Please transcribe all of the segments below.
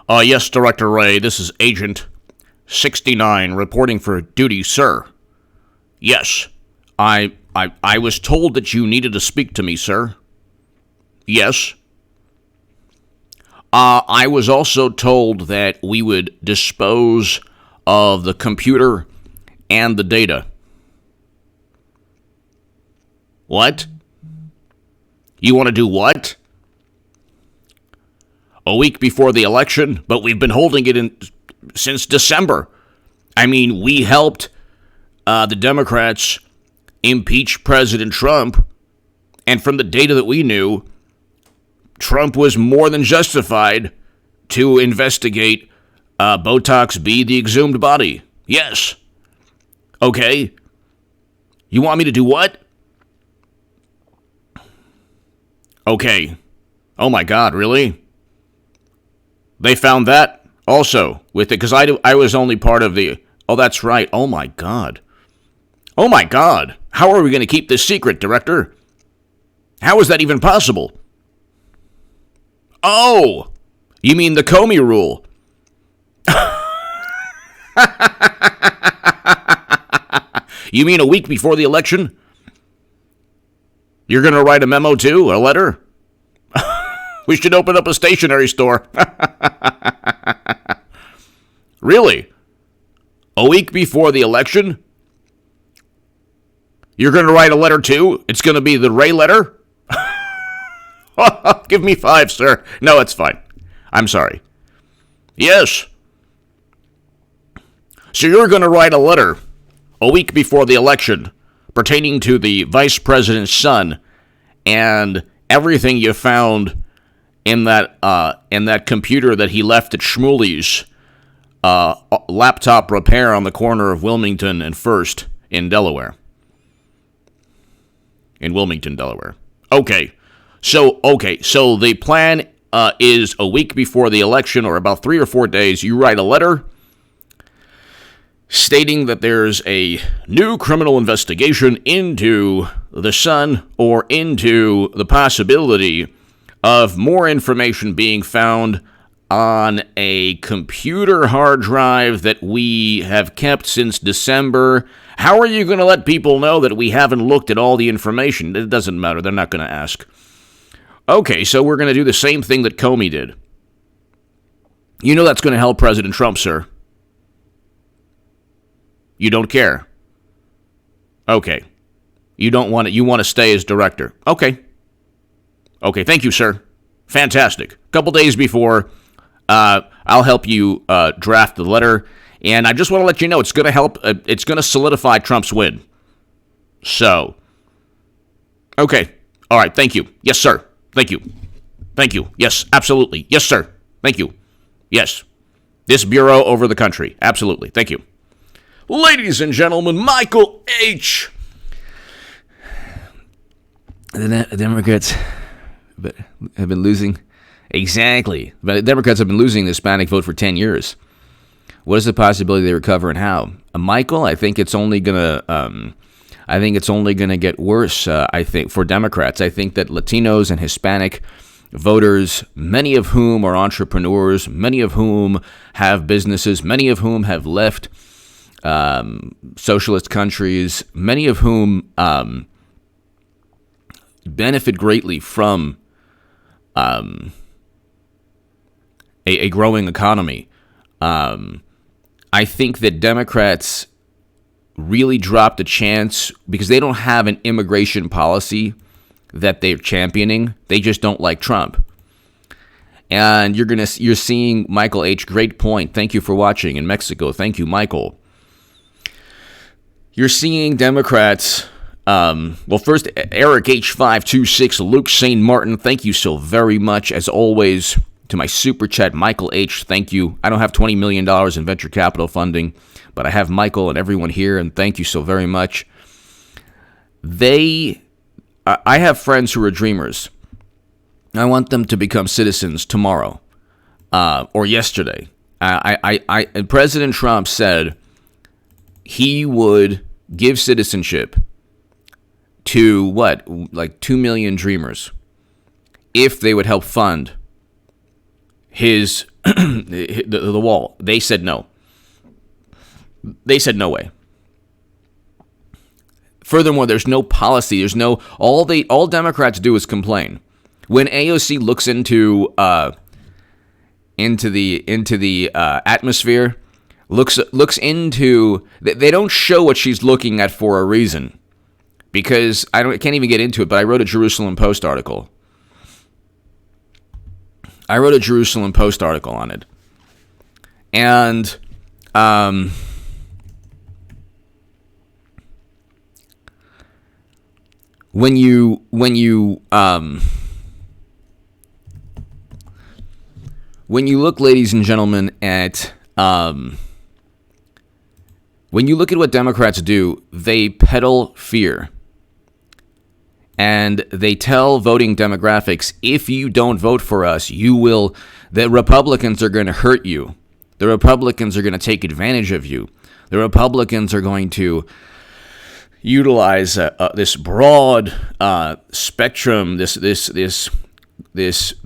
Yes, Director Ray, this is Agent 69 reporting for duty, sir. Yes, I was told that you needed to speak to me, sir. Yes. I was also told that we would dispose of the computer and the data. What? You want to do what? A week before the election, but we've been holding it since December. I mean, we helped the Democrats impeach President Trump, and from the data that we knew, Trump was more than justified to investigate Botox B, the exhumed body. Yes. Okay. You want me to do what? Okay. Oh my God, really? They found that also with it, because I was only part of the... Oh, that's right. Oh my God. Oh my God. How are we going to keep this secret, Director? How is that even possible? Oh, you mean the Comey rule? You mean a week before the election? You're going to write a memo too, a letter? We should open up a stationery store. Really? A week before the election? You're going to write a letter too? It's going to be the Ray letter? Give me 5, sir. No, it's fine. I'm sorry. Yes. So you're going to write a letter a week before the election pertaining to the vice president's son and everything you found in that computer that he left at Shmuley's laptop repair on the corner of Wilmington and First in Delaware. In Wilmington, Delaware. Okay. So the plan is a week before the election, or about 3 or 4 days, you write a letter stating that there's a new criminal investigation into the son or into the possibility of more information being found on a computer hard drive that we have kept since December. How are you going to let people know that we haven't looked at all the information? It doesn't matter. They're not going to ask. Okay, so we're going to do the same thing that Comey did. You know that's going to help President Trump, sir. You don't care. Okay. You don't want it. You want to stay as director. Okay. Okay, thank you, sir. Fantastic. A couple days before, I'll help you draft the letter, and I just want to let you know it's going to help. It's going to solidify Trump's win. So, okay. All right, thank you. Yes, sir. Thank you. Thank you. Yes, absolutely. Yes, sir. Thank you. Yes. This bureau over the country. Absolutely. Thank you. Ladies and gentlemen, Michael H. The Democrats have been losing. Exactly. But the Democrats have been losing the Hispanic vote for 10 years. What is the possibility they recover and how? Michael, I think it's only going to get worse, I think, for Democrats. I think that Latinos and Hispanic voters, many of whom are entrepreneurs, many of whom have businesses, many of whom have left socialist countries, many of whom benefit greatly from a growing economy. I think that Democrats really dropped a chance because they don't have an immigration policy that they're championing. They just don't like Trump. And you're seeing Michael H. Great point. Thank you for watching in Mexico. Thank you, Michael. You're seeing Democrats. Well, first, Eric H526, Luke St. Martin. Thank you so very much, as always, to my super chat, Michael H. Thank you. I don't have $20 million in venture capital funding, but I have Michael and everyone here, and thank you so very much. I have friends who are dreamers. I want them to become citizens tomorrow or yesterday. President Trump said he would give citizenship to like 2 million dreamers if they would help fund the wall. They said no. They said no way. Furthermore, there's no policy. There's no all Democrats do is complain. When AOC looks into the atmosphere, looks into, they don't show what she's looking at for a reason, because I can't even get into it. But I wrote a Jerusalem Post article. on it, and when you look, ladies and gentlemen, at when you look at what Democrats do, they peddle fear. And they tell voting demographics, if you don't vote for us, the Republicans are going to hurt you. The Republicans are going to take advantage of you. The Republicans are going to utilize this broad spectrum, this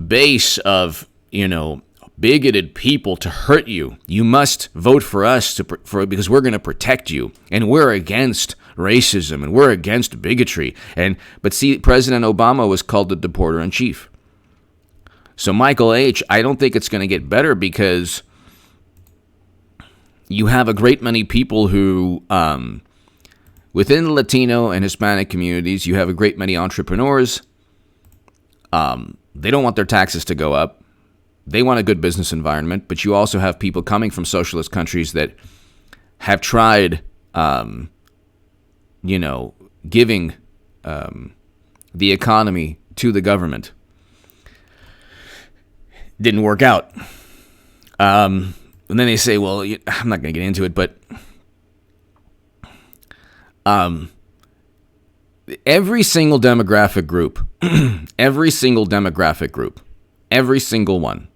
base of, bigoted people to hurt you. You must vote for us because we're going to protect you, and we're against racism, and we're against bigotry. But see, President Obama was called the deporter in chief. So Michael H., I don't think it's going to get better, because you have a great many people who, within the Latino and Hispanic communities, you have a great many entrepreneurs. They don't want their taxes to go up. They want a good business environment, but you also have people coming from socialist countries that have tried, giving the economy to the government. Didn't work out. And then they say, well, I'm not going to get into it, but every single demographic group, every single one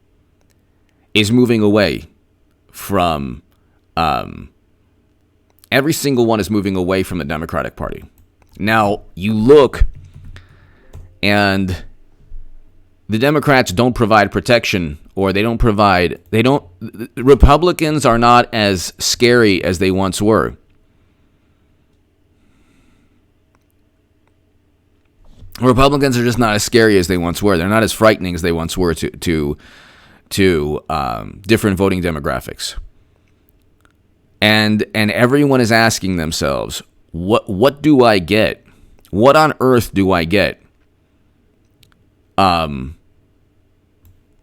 is moving away from, every single one is moving away from the Democratic Party. Now, you look, and the Democrats don't provide protection, or Republicans are not as scary as they once were. Republicans are just not as scary as they once were. They're not as frightening as they once were to different voting demographics. And everyone is asking themselves, what do I get? What on earth do I get? What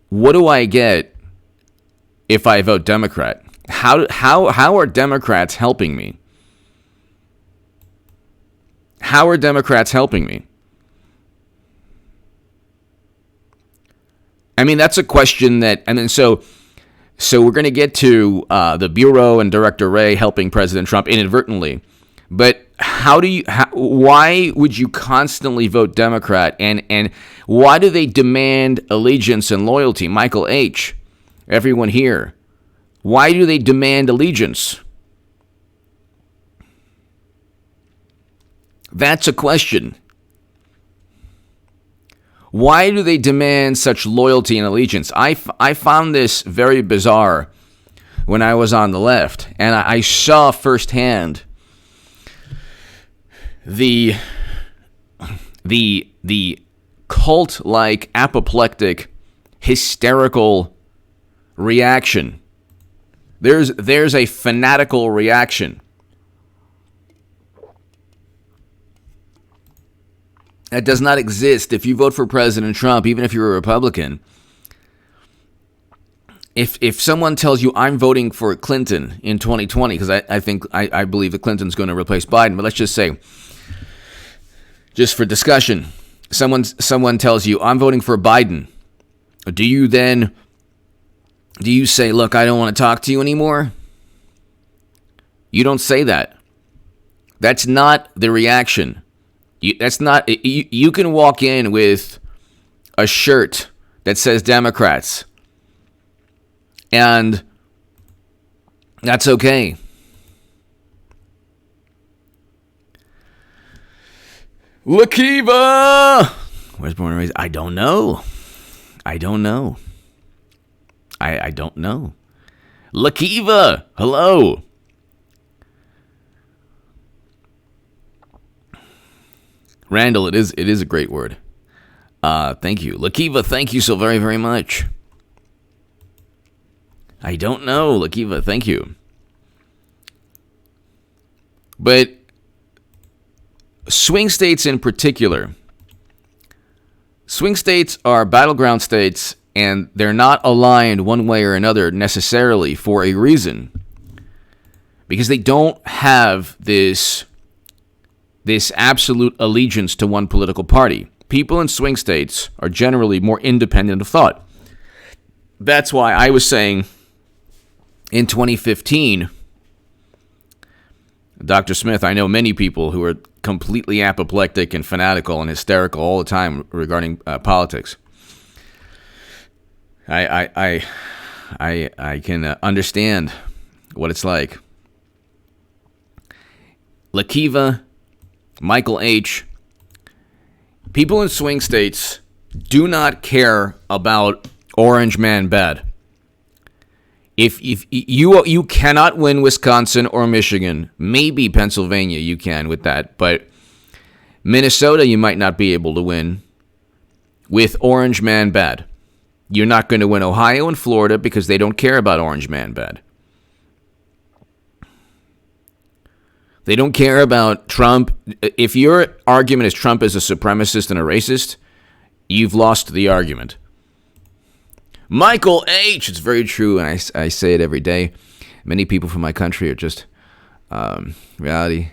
do I get if I vote Democrat? How are Democrats helping me? How are Democrats helping me? I mean, that's a question so we're going to get to the Bureau and Director Wray helping President Trump inadvertently. But why would you constantly vote Democrat? And why do they demand allegiance and loyalty? Michael H., everyone here, why do they demand allegiance? That's a question. Why do they demand such loyalty and allegiance? I found this very bizarre when I was on the left, and I saw firsthand the cult-like, apoplectic, hysterical reaction. There's a fanatical reaction that does not exist if you vote for President Trump, even if you're a Republican. If someone tells you, I'm voting for Clinton in 2020, because I believe that Clinton's going to replace Biden, but let's just say, just for discussion, someone tells you, I'm voting for Biden. Do you say, look, I don't want to talk to you anymore? You don't say that. That's not the reaction. You can walk in with a shirt that says Democrats, and that's okay. Lakiva! Where's born and raised? I don't know. I don't know. Lakiva, hello. Randall, it is a great word. Thank you. Lakiva, thank you so very, very much. I don't know, Lakiva, thank you. But swing states in particular, swing states are battleground states, and they're not aligned one way or another necessarily for a reason. Because they don't have this absolute allegiance to one political party. People in swing states are generally more independent of thought. That's why I was saying in 2015, Dr. Smith, I know many people who are completely apoplectic and fanatical and hysterical all the time regarding politics. I can understand what it's like. Lakiva, Michael H., people in swing states do not care about Orange Man bad. If you cannot win Wisconsin or Michigan, maybe Pennsylvania you can with that, but Minnesota you might not be able to win with Orange Man bad. You're not going to win Ohio and Florida because they don't care about Orange Man bad. They don't care about Trump. If your argument is Trump is a supremacist and a racist, you've lost the argument. Michael H., it's very true, and I say it every day. Many people from my country are just reality.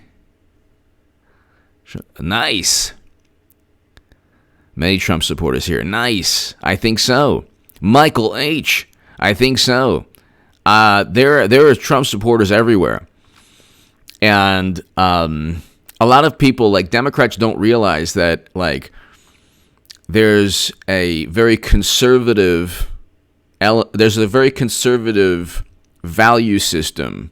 Nice. Many Trump supporters here. Nice. I think so. Michael H., I think so. There are Trump supporters everywhere. And a lot of people, like Democrats, don't realize that, like, there's a very conservative value system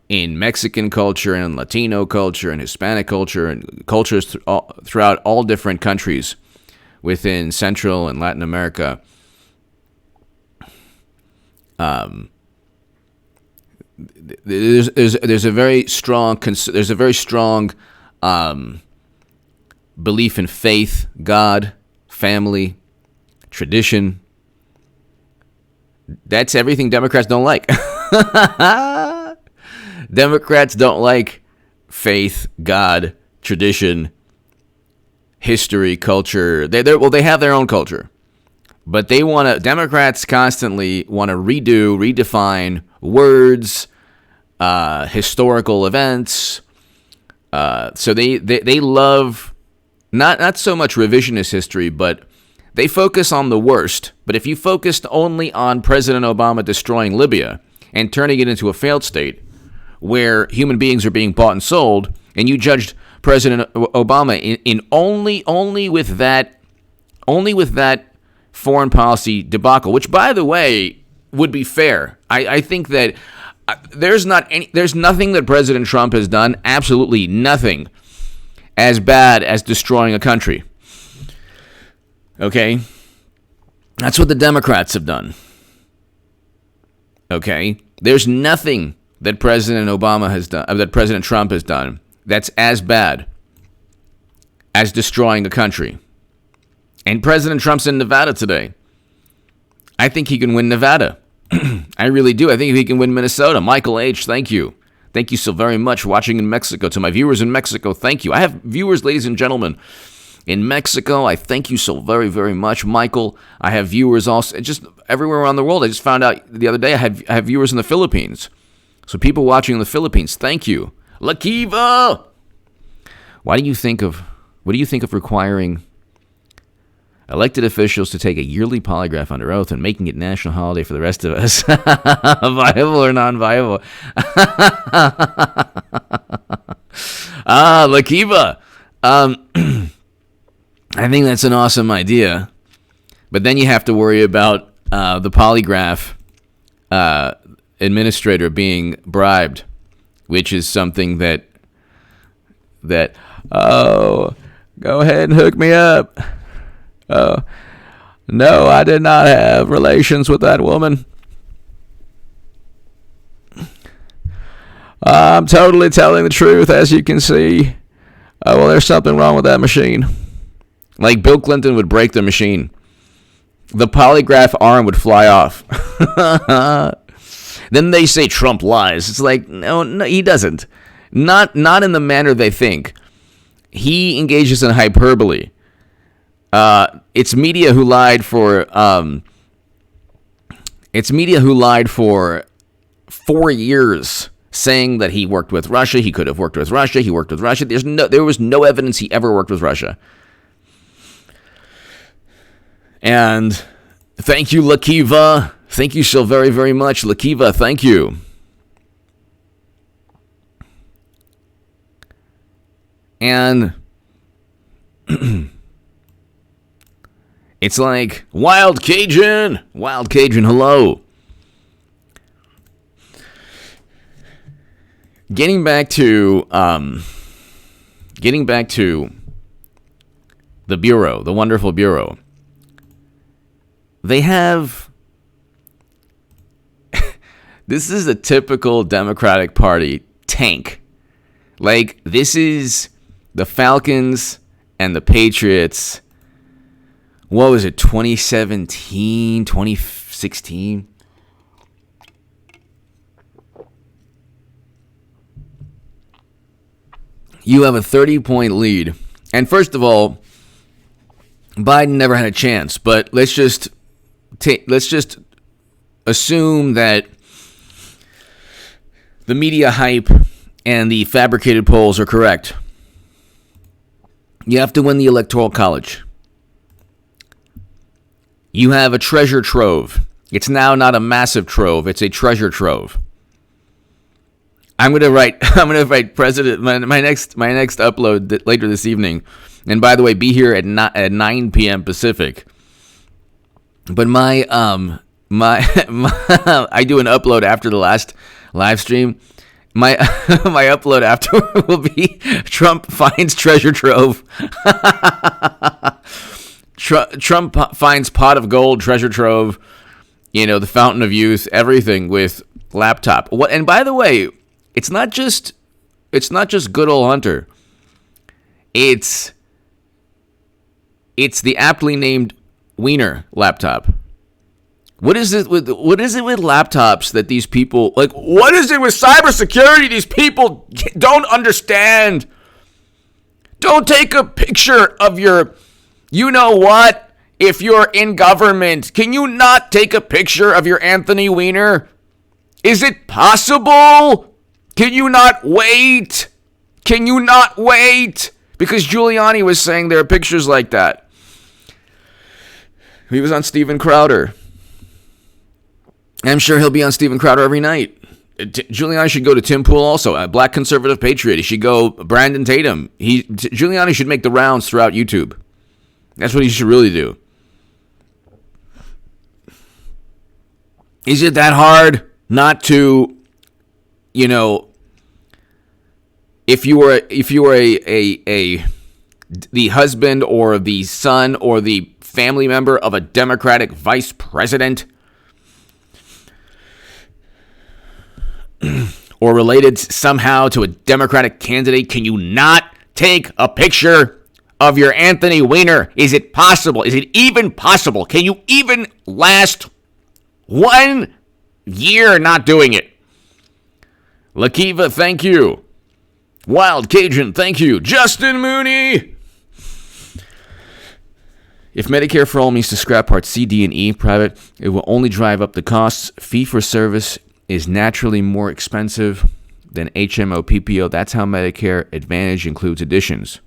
in Mexican culture and Latino culture and Hispanic culture and cultures throughout all different countries within Central and Latin America. There's a very strong belief in faith, God, family, tradition. That's everything Democrats don't like. Democrats don't like faith, God, tradition, history, culture. They have their own culture. But Democrats constantly want to redefine words, historical events. So they love not so much revisionist history, but they focus on the worst. But if you focused only on President Obama destroying Libya and turning it into a failed state where human beings are being bought and sold, and you judged President Obama in only with that foreign policy debacle, which, by the way, would be fair. I think that there's nothing that President Trump has done, absolutely nothing, as bad as destroying a country. Okay? That's what the Democrats have done. Okay? There's nothing that President Trump has done that's as bad as destroying a country. And President Trump's in Nevada today. I think he can win Nevada. I really do. I think he can win Minnesota. Michael H., thank you. Thank you so very much for watching in Mexico. To my viewers in Mexico, thank you. I have viewers, ladies and gentlemen, in Mexico. I thank you so very, very much, Michael. I have viewers also just everywhere around the world. I just found out the other day I have viewers in the Philippines. So people watching in the Philippines, thank you. Lakiva! What do you think of requiring elected officials to take a yearly polygraph under oath and making it national holiday for the rest of us? Viable or non-viable? Lakiva. I think that's an awesome idea. But then you have to worry about the polygraph administrator being bribed, which is something that go ahead and hook me up. No, I did not have relations with that woman. I'm totally telling the truth, as you can see. Oh, well, there's something wrong with that machine. Like Bill Clinton would break the machine. The polygraph arm would fly off. Then they say Trump lies. It's like, no, he doesn't. Not in the manner they think. He engages in hyperbole. It's media who lied for 4 years, saying that he worked with Russia. He could have worked with Russia. He worked with Russia. There was no evidence he ever worked with Russia. And thank you, Lakiva. Thank you so very, very much, Lakiva. Thank you. And it's like, Wild Cajun, hello. Getting back to the Bureau, the wonderful Bureau. They have, this is a typical Democratic Party tank. Like, this is the Falcons and the Patriots. What was it, 2017, 2016? You have a 30-point lead. And first of all, Biden never had a chance, but let's just assume that the media hype and the fabricated polls are correct. You have to win the Electoral College. You have a treasure trove. It's now not a massive trove, it's a treasure trove. I'm gonna write President my next upload later this evening. And by the way, be here at 9 p.m. Pacific. But my I do an upload after the last live stream. My upload after will be Trump finds treasure trove. Trump finds pot of gold, treasure trove, the fountain of youth, everything with laptop. What? And by the way, it's not just good old Hunter. It's the aptly named Wiener laptop. What is it with laptops that these people, like, what is it with cybersecurity these people don't understand? Don't take a picture of your, what, if you're in government. Can you not take a picture of your Anthony Weiner? Is it possible? Can you not wait? Because Giuliani was saying there are pictures like that. He was on Steven Crowder. I'm sure he'll be on Steven Crowder every night. Giuliani should go to Tim Pool also, a black conservative patriot. He should go Brandon Tatum. Giuliani should make the rounds throughout YouTube. That's what he should really do. Is it that hard not to, if you were the husband or the son or the family member of a Democratic vice president, or related somehow to a Democratic candidate, can you not take a picture of your Anthony Weiner? Is it possible? Is it even possible? Can you even last 1 year not doing it? Lakiva, thank you. Wild Cajun, thank you. Justin Mooney. If Medicare for All means to scrap Part C, D, and E private, it will only drive up the costs. Fee-for-service is naturally more expensive than HMO PPO. That's how Medicare Advantage includes additions.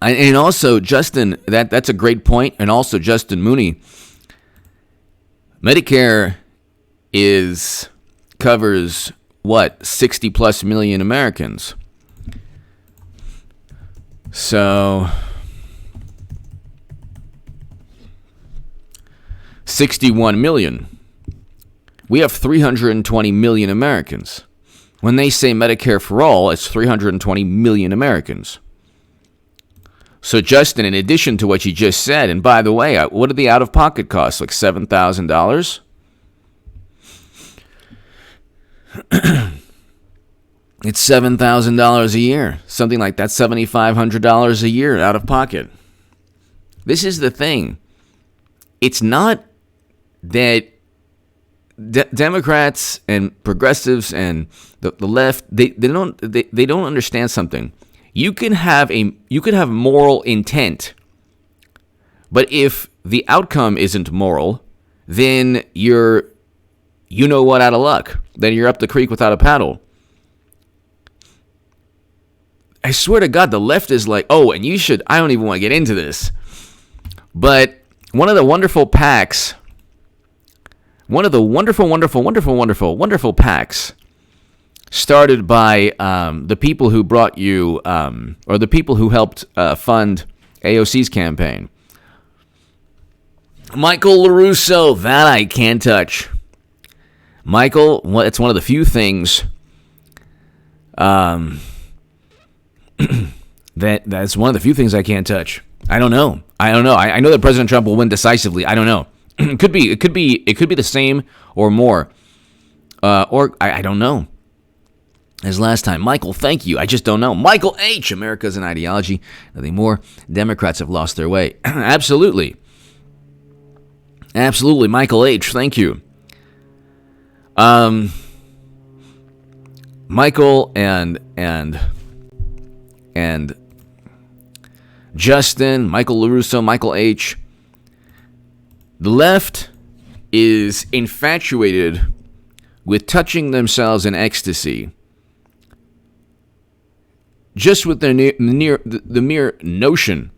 And also, Justin, that's a great point. And also, Justin Mooney, Medicare covers 60 plus million Americans. So 61 million. We have 320 million Americans. When they say Medicare for all, it's 320 million Americans. So, Justin, in addition to what you just said, and by the way, what are the out-of-pocket costs? Like $7,000? It's $7,000 a year. Something like that, $7,500 a year out of pocket. This is the thing. It's not that Democrats and progressives and the left, they don't understand something. You can have moral intent, but if the outcome isn't moral, then you're out of luck. Then you're up the creek without a paddle. I swear to God, the left is like, oh, and I don't even want to get into this, but one of the wonderful PACs, one of the wonderful PACs started by the people who brought you, or the people who helped fund AOC's campaign. Michael LaRusso, that I can't touch. Michael, it's one of the few things that's one of the few things I can't touch. I don't know. I know that President Trump will win decisively. I don't know. It could be the same or more. Or I don't know. As last time. Michael, thank you. I just don't know. Michael H. America's an ideology. Nothing more. Democrats have lost their way. Absolutely. Absolutely. Michael H. Thank you. Michael and Justin, Michael LaRusso, Michael H. The left is infatuated with touching themselves in ecstasy, just with the mere notion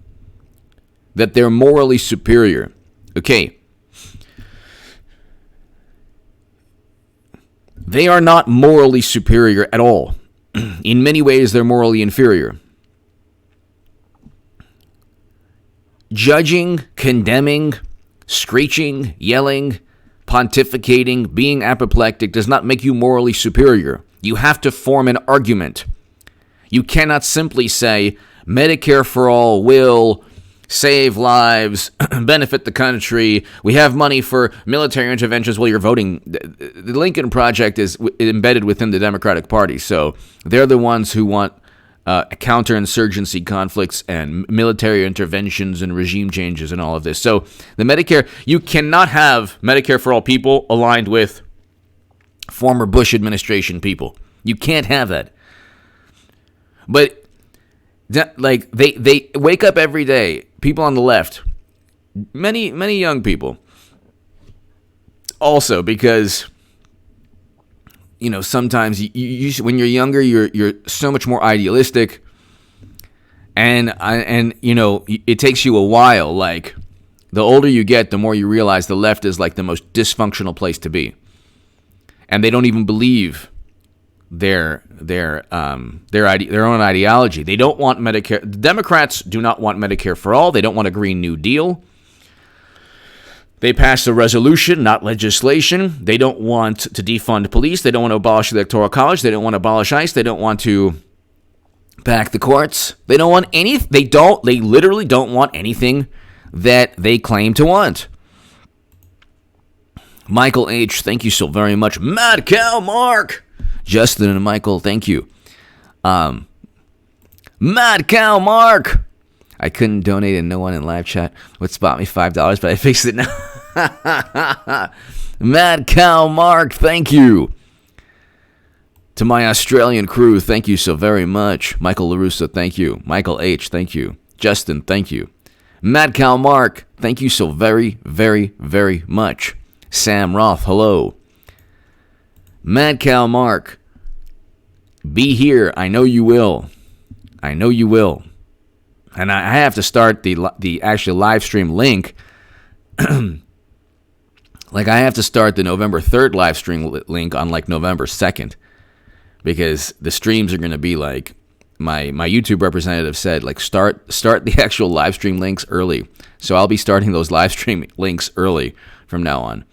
that they're morally superior. Okay. They are not morally superior at all. In many ways, they're morally inferior. Judging, condemning, screeching, yelling, pontificating, being apoplectic does not make you morally superior. You have to form an argument. You cannot simply say, Medicare for all will save lives, benefit the country, we have money for military interventions while you're voting. The Lincoln Project is embedded within the Democratic Party, so they're the ones who want counterinsurgency conflicts and military interventions and regime changes and all of this. So the Medicare, you cannot have Medicare for all people aligned with former Bush administration people. You can't have that. But like they wake up every day, people on the left, many young people, also because sometimes you when you're younger you're so much more idealistic, and it takes you a while. Like the older you get, the more you realize the left is like the most dysfunctional place to be, and they don't even believe their own ideology. They don't want Medicare. The Democrats do not want Medicare for all. They don't want a Green New Deal. They passed a resolution, not legislation. They don't want to defund police. They don't want to abolish the Electoral College. They don't want to abolish ICE. They don't want to pack the courts. They don't want any. They literally don't want anything that they claim to want. Michael H., thank you so very much. Mad Cow Mark. Justin and Michael, thank you. Mad Cow Mark. I couldn't donate and no one in live chat would spot me $5, but I fixed it now. Mad Cow Mark, thank you. To my Australian crew, thank you so very much. Michael LaRusso, thank you. Michael H., thank you. Justin, thank you. Mad Cow Mark, thank you so very, very, very much. Sam Roth, hello. Mad Cow Mark, be here. I know you will. I know you will. And I have to start the actual live stream link. Like I have to start the November 3rd live stream link on like November 2nd, because the streams are going to be like my YouTube representative said, like start the actual live stream links early. So I'll be starting those live stream links early from now on.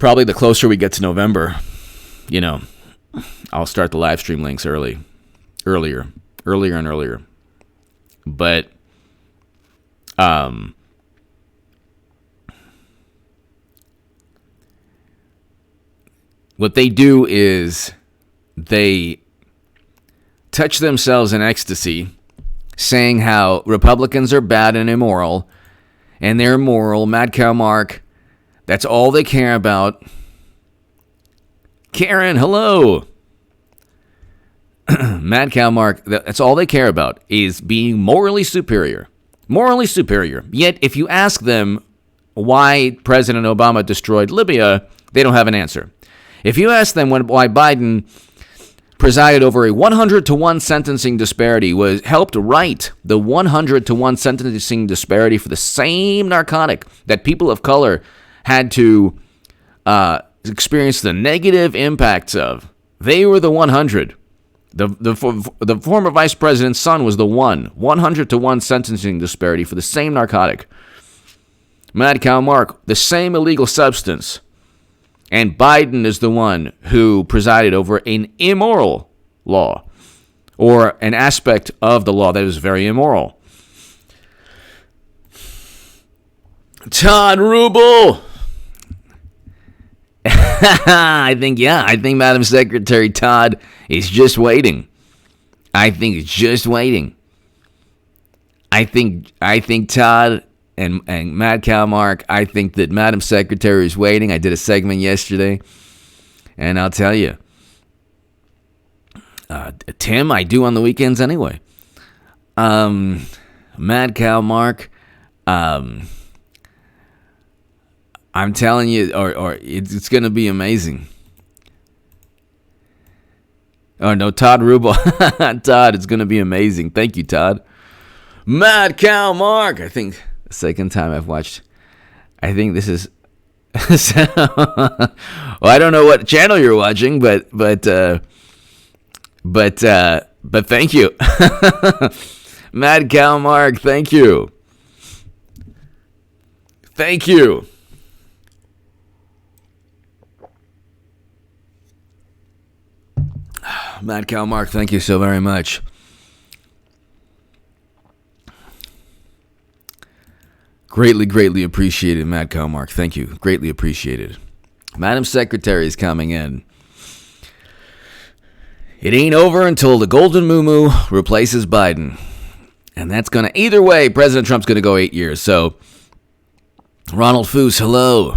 Probably the closer we get to November, I'll start the live stream links earlier and earlier. But what they do is they touch themselves in ecstasy, saying how Republicans are bad and immoral, and they're immoral. Mad Cow Mark, that's all they care about. Karen, hello. Mad Cow Mark, that's all they care about, is being morally superior. Morally superior. Yet, if you ask them why President Obama destroyed Libya, they don't have an answer. If you ask them why Biden presided over a 100-to-1 sentencing disparity, helped right the 100-to-1 sentencing disparity for the same narcotic that people of color had to experience the negative impacts of, they were the 100. The former vice president's son was the 100-to-1 sentencing disparity for the same narcotic. Mad Cow Mark, the same illegal substance. And Biden is the one who presided over an immoral law, or an aspect of the law that is very immoral. Todd Rubel. I think Madam Secretary Todd is just waiting. I think it's just waiting. I think Todd and Mad Cow Mark, I think that Madam Secretary is waiting. I did a segment yesterday, and I'll tell you, Tim, I do on the weekends anyway. Mad Cow Mark, I'm telling you, or it's going to be amazing. Oh, no, Todd Rubel. Todd, it's going to be amazing. Thank you, Todd. Mad Cow Mark. I think the second time I've watched. I think this is... well, I don't know what channel you're watching, but thank you. Mad Cow Mark, thank you. Thank you. Mad Cow Mark, thank you so very much. Greatly appreciated, Mad Cow Mark. Thank you. Greatly appreciated. Madam Secretary is coming in. It ain't over until the golden moo-moo replaces Biden. And that's going to, either way, President Trump's going to go 8 years. So, Ronald Foose, hello.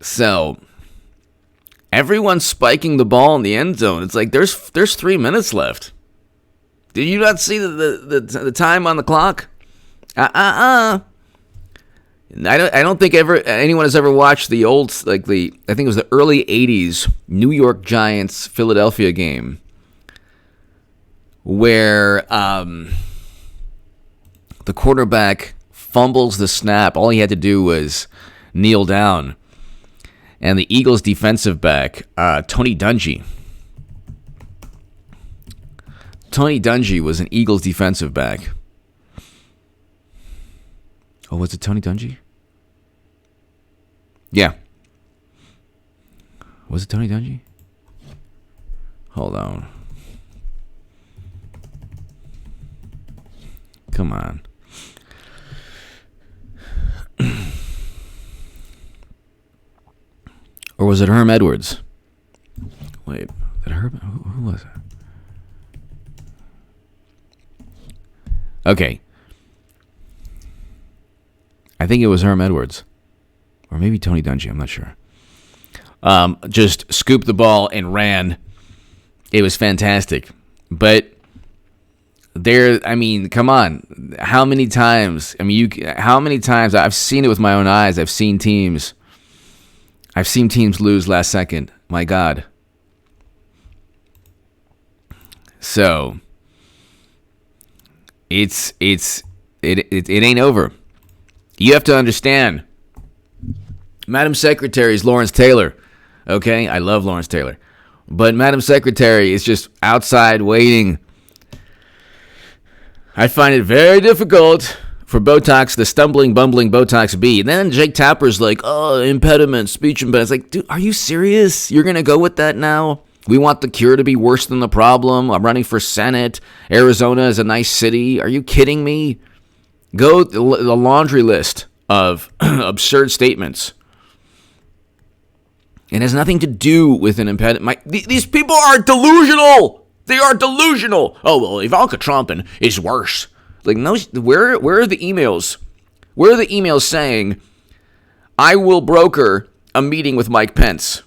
So, everyone's spiking the ball in the end zone. It's like there's 3 minutes left. Did you not see the time on the clock? I don't think anyone has ever watched the old, I think it was the early 80s New York Giants Philadelphia game where the quarterback fumbles the snap. All he had to do was kneel down. And the Eagles defensive back, Tony Dungy. Tony Dungy was an Eagles defensive back. Oh, was it Tony Dungy? Yeah. Was it Tony Dungy? Hold on. Come on. Or was it Herm Edwards? Wait, who was it? Okay. I think it was Herm Edwards. Or maybe Tony Dungy, I'm not sure. Just scooped the ball and ran. It was fantastic. But come on. How many times? I've seen it with my own eyes. I've seen teams lose last second. My God. So it ain't over. You have to understand. Madam Secretary is Lawrence Taylor. Okay? I love Lawrence Taylor. But Madam Secretary is just outside waiting. I find it very difficult for Botox, the stumbling, bumbling Botox B. And then Jake Tapper's like, oh, impediment, speech impediment. It's like, dude, are you serious? You're going to go with that now? We want the cure to be worse than the problem. I'm running for Senate. Arizona is a nice city. Are you kidding me? Go the laundry list of absurd statements. It has nothing to do with an impediment. These people are delusional. They are delusional. Oh, well, Ivanka Trump is worse. Like, no, where are the emails? Where are the emails saying, I will broker a meeting with Mike Pence,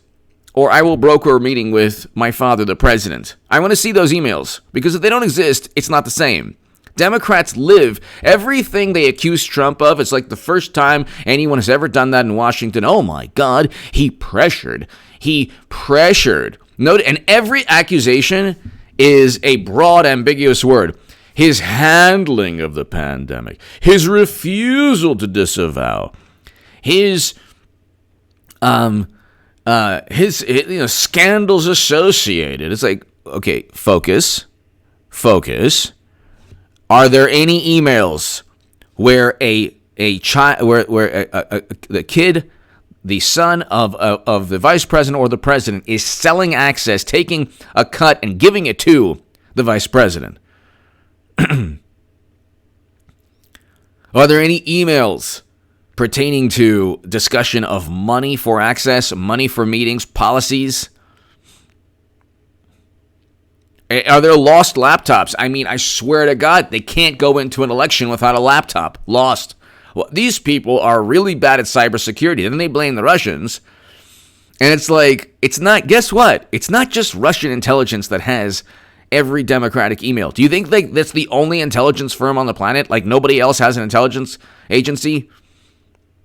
or I will broker a meeting with my father, the president? I want to see those emails, because if they don't exist, it's not the same. Democrats live everything they accuse Trump of. It's like the first time anyone has ever done that in Washington. Oh my God, he pressured. Note, and every accusation is a broad, ambiguous word. His handling of the pandemic, his refusal to disavow, his scandals associated. It's like, okay, focus. Are there any emails where the kid, the son of the vice president or the president, is selling access, taking a cut and giving it to the vice president? Are there any emails pertaining to discussion of money for access, money for meetings, policies? Are there lost laptops? I mean, I swear to God, they can't go into an election without a laptop. Lost. Well, these people are really bad at cybersecurity. Then they blame the Russians. And it's like, it's not, guess what? It's not just Russian intelligence that has every Democratic email. Do you think that's the only intelligence firm on the planet? Like, nobody else has an intelligence agency?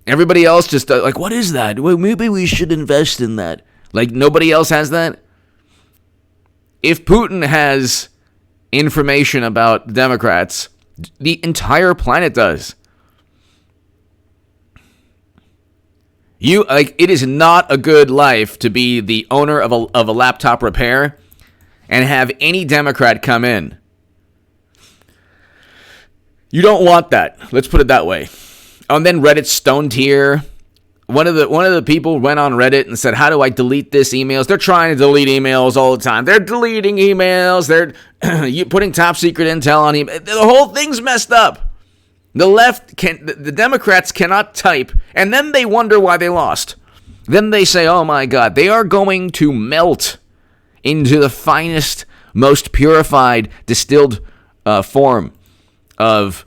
Everybody else just, like, what is that? Well, maybe we should invest in that. Like, nobody else has that? If Putin has information about Democrats, the entire planet does. It is not a good life to be the owner of a laptop repair and have any Democrat come in. You don't want that. Let's put it that way. And then Reddit stone tier. One of the people went on Reddit and said, how do I delete this emails? They're trying to delete emails all the time. They're deleting emails. They're putting top secret intel on email. The whole thing's messed up. The Democrats cannot type, and then they wonder why they lost. Then they say, oh my God, they are going to melt into the finest, most purified, distilled form of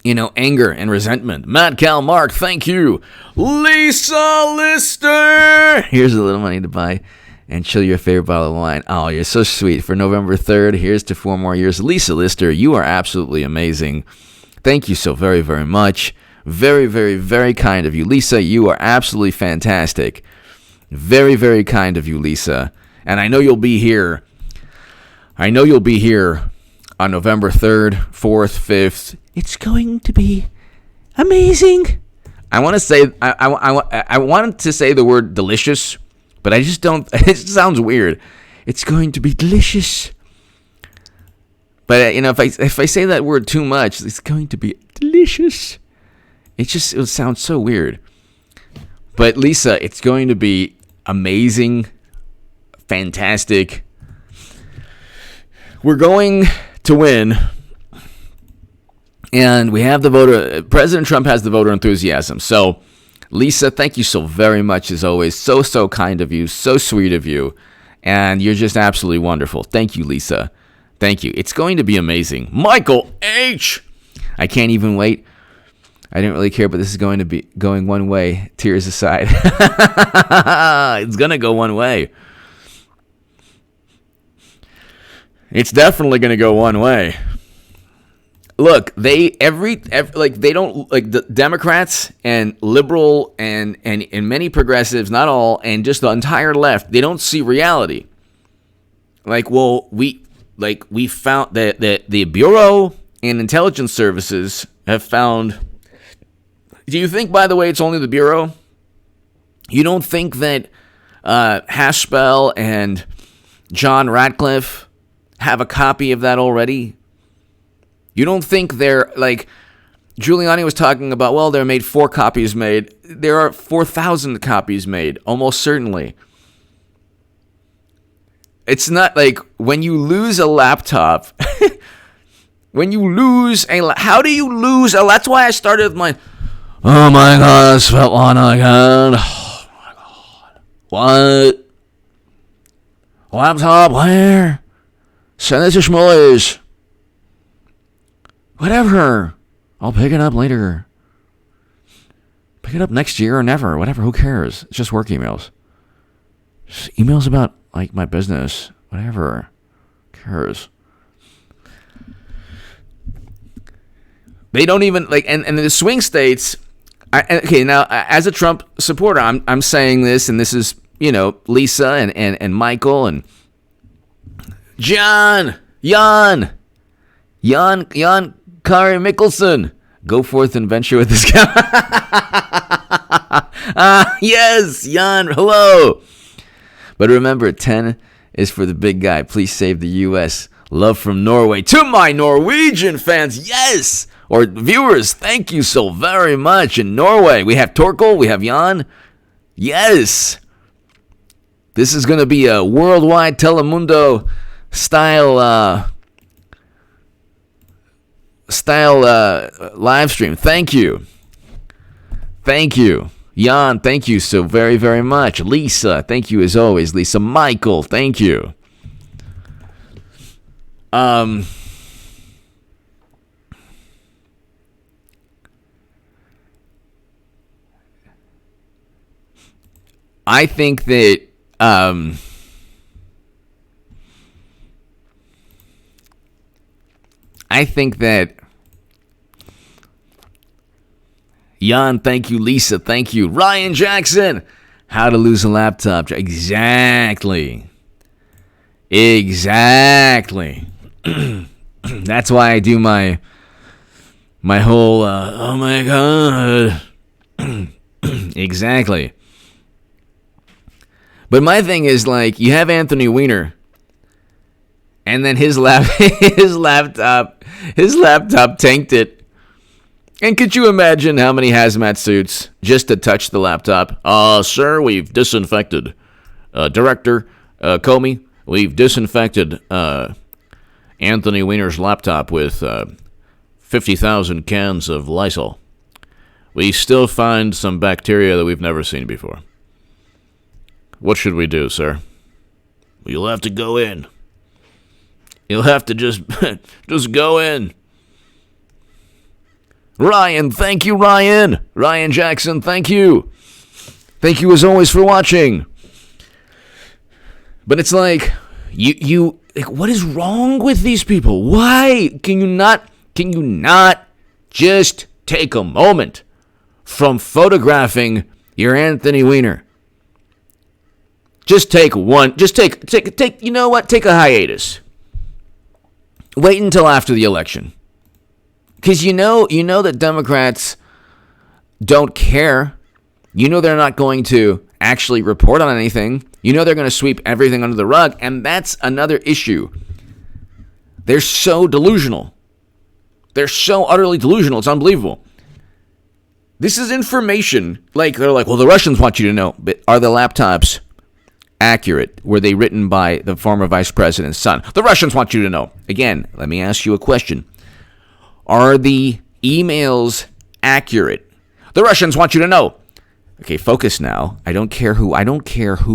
anger and resentment. Mad Cal Mark, thank you. Lisa Lister, here's a little money to buy and chill your favorite bottle of wine. Oh, you're so sweet. For November 3rd, here's to 4 more years. Lisa Lister, you are absolutely amazing. Thank you so very, very much. Very, very, very kind of you. Lisa, you are absolutely fantastic. Very, very kind of you, Lisa. And I know you'll be here. on November 3rd, 4th, 5th. It's going to be amazing. I want to say I wanted to say the word delicious, but I just don't. It sounds weird. It's going to be delicious. But if I say that word too much, it's going to be delicious. It sounds so weird. But Lisa, it's going to be amazing, fantastic. We're going to win. And we have the voter. President Trump has the voter enthusiasm. So, Lisa, thank you so very much, as always. So kind of you. So sweet of you. And you're just absolutely wonderful. Thank you, Lisa. Thank you. It's going to be amazing. Michael H. I can't even wait. I didn't really care, but this is going to be going one way. Tears aside. It's going to go one way. It's definitely going to go one way. Look, they don't like the Democrats and liberal and many progressives, not all, and just the entire left. They don't see reality. We found that the Bureau and intelligence services have found. Do you think, by the way, it's only the Bureau? You don't think that Haspel and John Ratcliffe have a copy of that already? You don't think they're like Giuliani was talking about, well, there are 4 copies made. There are 4,000 copies made, almost certainly. It's not like when you lose a laptop. How do you lose a? That's why I started with my. Oh my God, Svetlana again. Oh my God. What? Laptop, where? Send it to Schmollers. Whatever. I'll pick it up later. Pick it up next year or never. Whatever, who cares? It's just work emails. Just emails about, like, my business. Whatever. Who cares? They don't even, like, and in the swing states, okay, now, as a Trump supporter, I'm saying this, and this is, Lisa and Michael and Jan Kari Mickelson. Go forth and venture with this guy. Yes, Jan, hello. But remember, 10 is for the big guy. Please save the U.S. Love from Norway. To my Norwegian fans, yes. Or viewers, thank you so very much. In Norway, we have Torkel, we have Jan. Yes. This is going to be a worldwide Telemundo style live stream. Thank you. Thank you. Jan, thank you so very, very much. Lisa, thank you as always. Lisa, Michael, thank you. I think that Jan, thank you. Lisa, thank you. Ryan Jackson, how to lose a laptop. Exactly. That's why I do my whole, oh my God. Exactly. But my thing is, like, you have Anthony Wiener, and then his laptop tanked it. And could you imagine how many hazmat suits just to touch the laptop? Sir, we've disinfected. Director Comey, we've disinfected Anthony Wiener's laptop with 50,000 cans of Lysol. We still find some bacteria that we've never seen before. What should we do, sir? You'll have to go in. You'll have to just go in. Ryan, thank you, Ryan. Ryan Jackson, thank you. Thank you as always for watching. But it's like, you like, what is wrong with these people? Why can you not just take a moment from photographing your Anthony Weiner? Take you know what? Take a hiatus. Wait until after the election. Because you know that Democrats don't care. You know they're not going to actually report on anything. You know they're going to sweep everything under the rug, and that's another issue. They're so delusional. They're so utterly delusional. It's unbelievable. This is information. They're like, well, the Russians want you to know, but are the laptops accurate? Were they written by the former vice president's son? The Russians want you to know. Again, let me ask you a question. Are the emails accurate? The Russians want you to know. Okay, focus now. I don't care who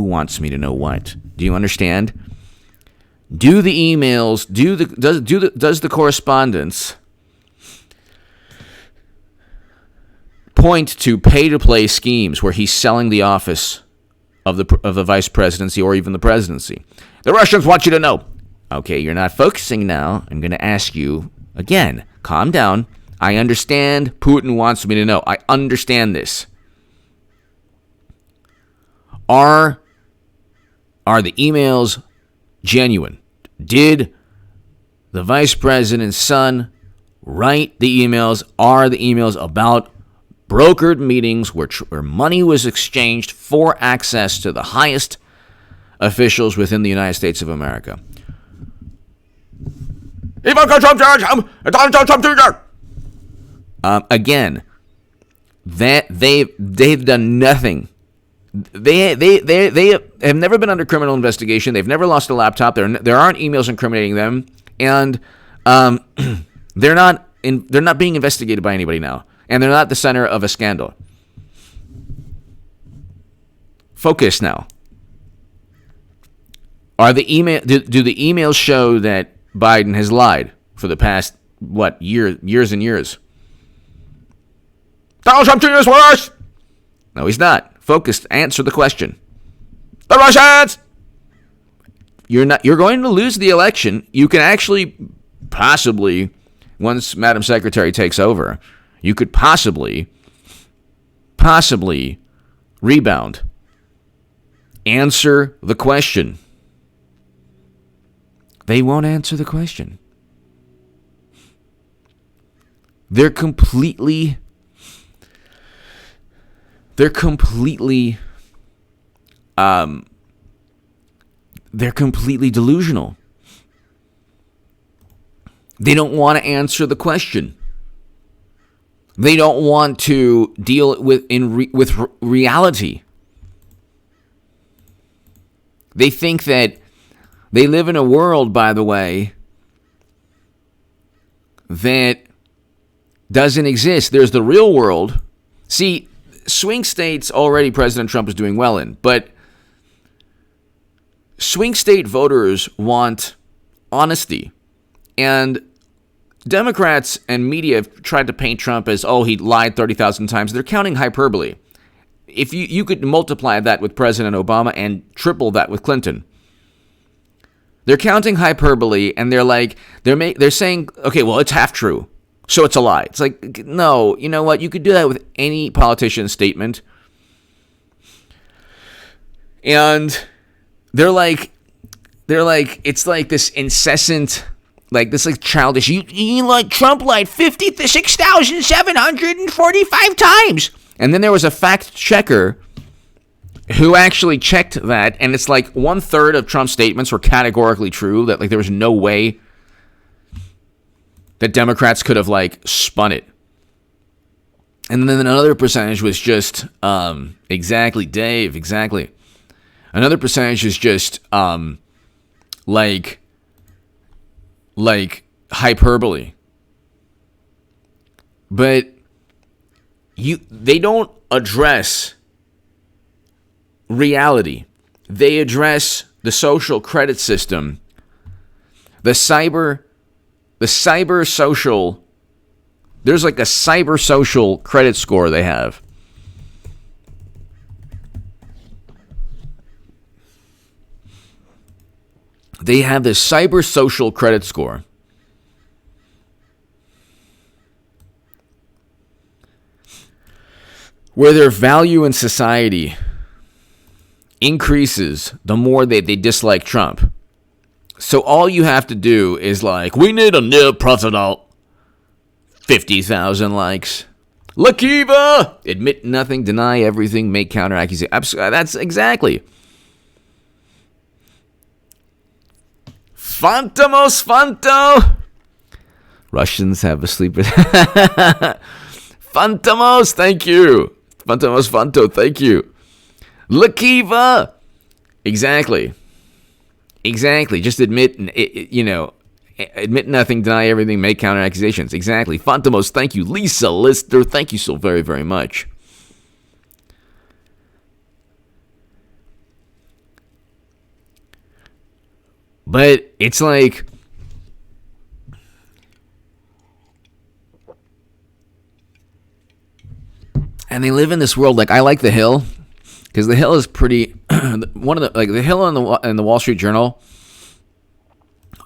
wants me to know what. Do you understand? Do the emails, does the correspondence point to pay-to-play schemes where he's selling the office of the vice presidency or even the presidency? The Russians want you to know. Okay, you're not focusing now. I'm going to ask you again. Calm down. I understand Putin wants me to know. I understand this. Are the emails genuine? Did the vice president's son write the emails? Are the emails about brokered meetings where money was exchanged for access to the highest officials within the United States of America? Again, that they've done nothing. They have never been under criminal investigation. They've never lost a laptop. There aren't emails incriminating them, and they're not being investigated by anybody now, and they're not the center of a scandal. Focus now. Do the emails show that Biden has lied for the past years and years? Donald Trump Jr. is worse. No, he's not. Focus. Answer the question. The Russians. You're going to lose the election. You can actually possibly, once Madam Secretary takes over, you could possibly rebound. Answer the question. They won't answer the question. They're completely delusional. They don't want to answer the question. They don't want to deal with reality. They think that they live in a world, by the way, that doesn't exist. There's the real world. See, swing states already President Trump is doing well in, but swing state voters want honesty. And Democrats and media have tried to paint Trump as, he lied 30,000 times. They're counting hyperbole. If you could multiply that with President Obama and triple that with Clinton. They're counting hyperbole, and they're saying, okay, well, it's half true, so it's a lie. It's like, no, you know what? You could do that with any politician's statement. And they're like, it's like this incessant, childish. Trump lied 56,745 times. And then there was a fact checker who actually checked that, and it's like 1/3 of Trump's statements were categorically true, that there was no way that Democrats could have spun it. And then another percentage was just exactly, Dave, exactly. Another percentage is just hyperbole. But they don't address reality. They address the social credit system, the cyber social. There's a cyber social credit score they have. They have the cyber social credit score. Where their value in society increases the more they dislike Trump. So all you have to do is we need a new president. 50,000 likes. Lakiva! Admit nothing, deny everything, make counter accusations. That's exactly. Fantamos Fanto! Russians have a sleeper. Fantamos, thank you. Fantamos Fanto, thank you. Lakiva! Exactly. Just admit nothing, deny everything, make counter accusations. Exactly. Fantamos, thank you. Lisa Lister, thank you so very, very much. But it's and they live in this world. I like The Hill, because The Hill is pretty. One of The Hill and the Wall Street Journal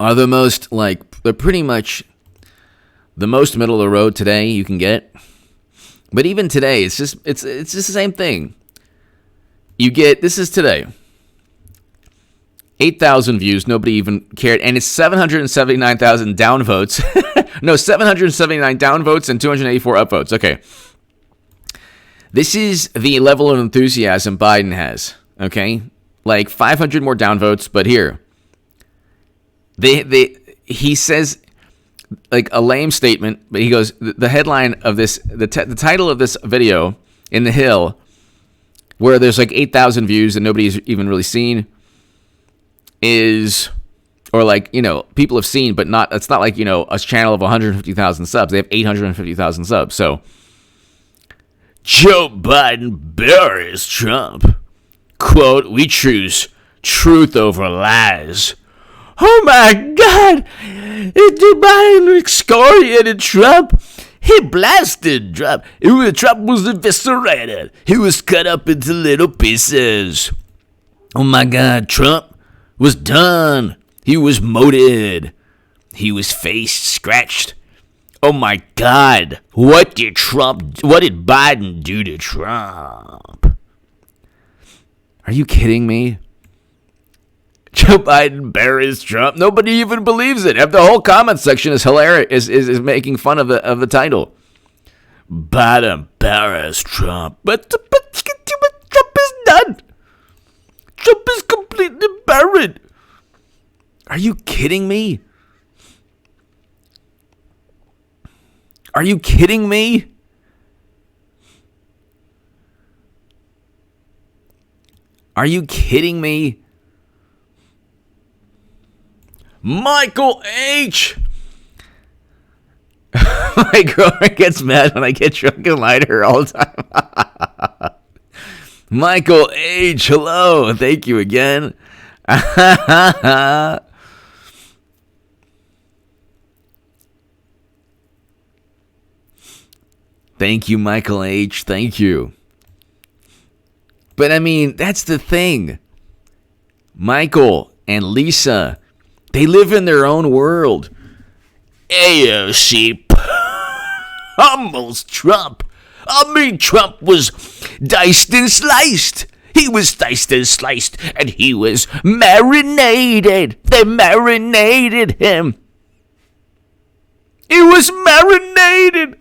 are the most they're pretty much the most middle of the road today you can get. But even today, it's just the same thing. This is today. 8,000 views, nobody even cared, and it's 779,000 downvotes. No, 779 downvotes and 284 upvotes. Okay. This is the level of enthusiasm Biden has, okay? 500 more downvotes, but here. He says a lame statement, but he goes, the headline of this, the title of this video in The Hill where there's like 8,000 views that nobody's even really seen is, or like, you know, people have seen, but not, it's not like, you know, a channel of 150,000 subs. They have 850,000 subs. So Joe Biden buries Trump. Quote, we choose truth over lies. Oh my God! Joe Biden excoriated Trump. He blasted Trump. Trump was eviscerated. He was cut up into little pieces. Oh my God, Trump was done. He was moted. He was face scratched. Oh my God, what did Biden do to Trump? Are you kidding me? Joe Biden buries Trump. Nobody even believes it. The whole comment section is hilarious. Is making fun of the title. Biden buries Trump. But Trump is done. Trump is completely buried. Are you kidding me? Are you kidding me? Are you kidding me? Michael H. My girlfriend gets mad when I get drunk and lie to her all the time. Michael H. Hello. Thank you again. Thank you, Michael H. Thank you. But I mean, that's the thing. Michael and Lisa, they live in their own world. AOC pummels Trump. I mean, Trump was diced and sliced. He was diced and sliced, and he was marinated. They marinated him. He was marinated.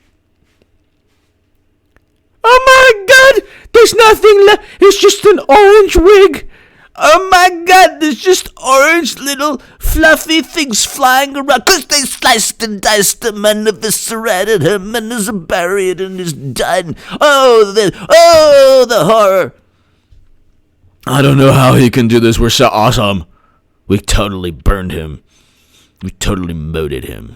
Oh my God, there's nothing left. It's just an orange wig. Oh my God, there's just orange little fluffy things flying around. Because they sliced and diced him and eviscerated him and is buried and is done. Oh, the horror. I don't know how he can do this. We're so awesome. We totally burned him. We totally moted him.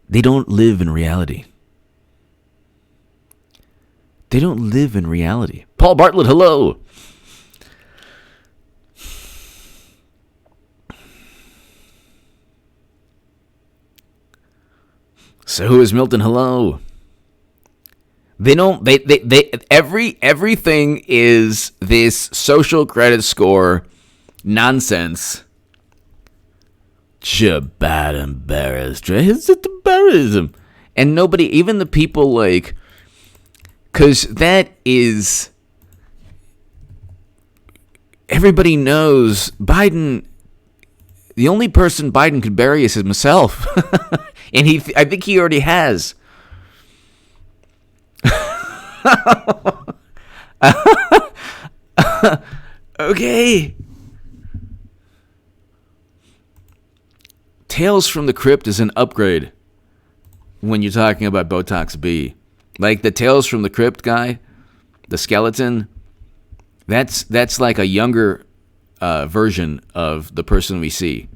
They don't live in reality. They don't live in reality. Paul Bartlett, hello. So who is Milton? Hello. They don't. Everything is this social credit score nonsense. Bad embarrassed. It's embarrassing. And nobody, even the people like, because that is, everybody knows Biden. The only person Biden could bury is himself. And I think he already has. Okay. Tales from the Crypt is an upgrade when you're talking about Botox B. Like the Tales from the Crypt guy, the skeleton, that's like a younger version of the person we see.